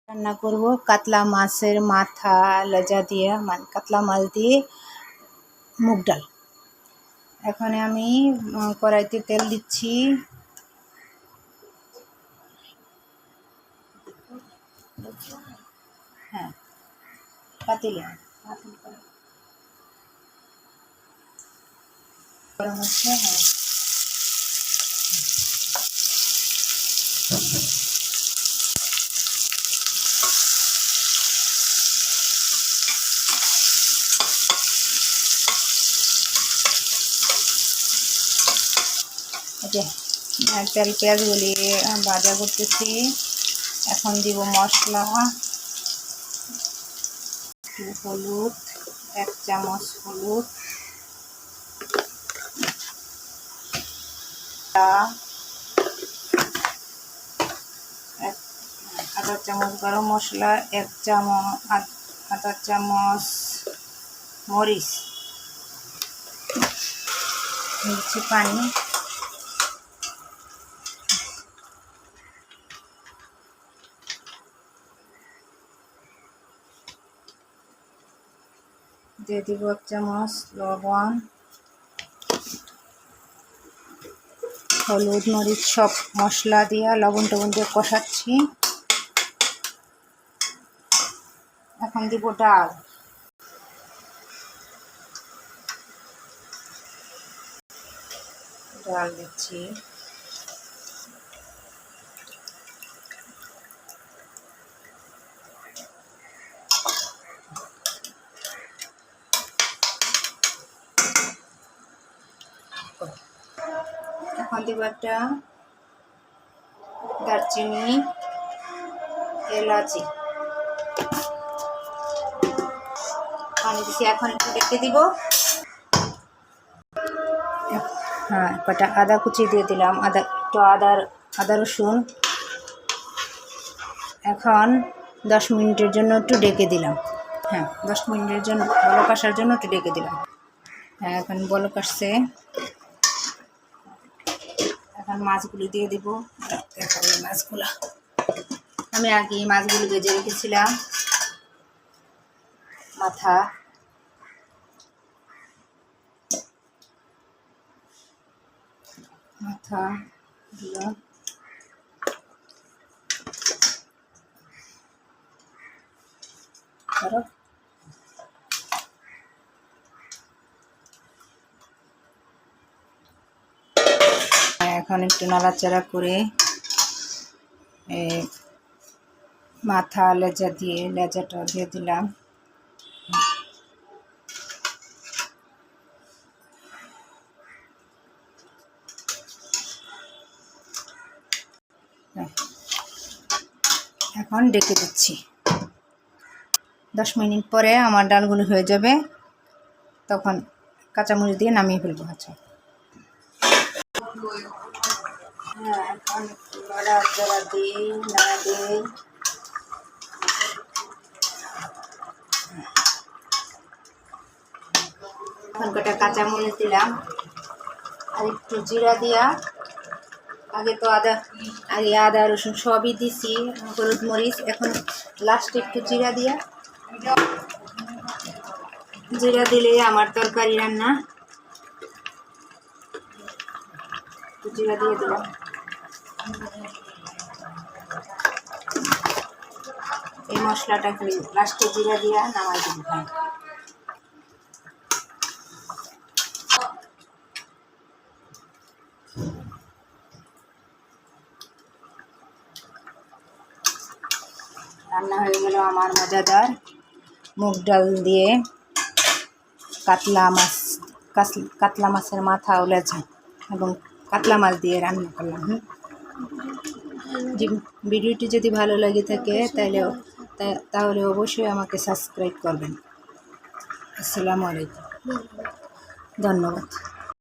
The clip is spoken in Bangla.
রান্না করব কাতলা মাছের মাথা লেজা দিয়ে, মানে কাতলা মাছ দিয়ে মুগ ডাল। এখানে আমি কড়াইতে তেল দিচ্ছি। হ্যাঁ, পাতিলে গরম হচ্ছে। হ্যাঁ, তেল পেঁয়াজগুলি ভাজা করতেছি। এখন দিব মশলা, হলুদ 1 চামচ, হলুদ, আধা চামচ গরম মশলা, 1 চামচ, আধা চামচ মরিচ, দিচ্ছি পানি, দিয়ে দিব 1 চামচ লবণ, হলুদ মরিচ সব মশলা দিয়ে লবণ টবণ দিয়ে কষাচ্ছি। এখন দিব ডাল, ডাল দিচ্ছি। এখন দিব একটা দারচিনি, এলাচি, পানি দিচ্ছি। এখন একটু রেখে দিব। হ্যাঁ, কটা আদা কুচি দিয়ে দিলাম, আদা রসুন। এখন 10 মিনিটের জন্য একটু ডেকে দিলাম। হ্যাঁ, 10 মিনিটের জন্য বলক আসার জন্য একটু ডেকে দিলাম। হ্যাঁ, এখন বলক আসছে। এখন মাছগুলি দিয়ে দিব। মাছগুলো আমি আগে মাছগুলি ভেজে রেখেছিলাম। মাথা, দিলাম। এখন একটু নাড়াচাড়া করে মাথা লেজাটা দিয়ে দিলাম। এখন ডেকে দিচ্ছি। 10 মিনিট পরে আমার ডালগুলো হয়ে যাবে, তখন কাঁচামরিচ দিয়ে নামিয়ে ফেলবো। আচ্ছা, হ্যাঁ, এখন একটু নাড়াচাড়া দিই, এখন কটা কাঁচামরিচ দিলাম আর একটু জিরা দিয়া, আগে আদা রসুন সবই দিছি, হলুদ মরিচ। এখন লাস্টে একটু জিরা দিলে আমার তরকারি রান্না। জিরা দিয়ে দিলাম। এই মশলাটা লাস্টে জিরা দিয়া নামাই দিব। রান্না হয়ে গেল আমার মজাদার মুগ ডাল দিয়ে কাতলা মাছের মাথা ও লেজা এবং কাতলা মাছ দিয়ে রান্না করলাম। ভিডিওটি যদি ভালো লাগে থাকে তাহলে অবশ্যই আমাকে সাবস্ক্রাইব করবেন। আসসালামু আলাইকুম, ধন্যবাদ।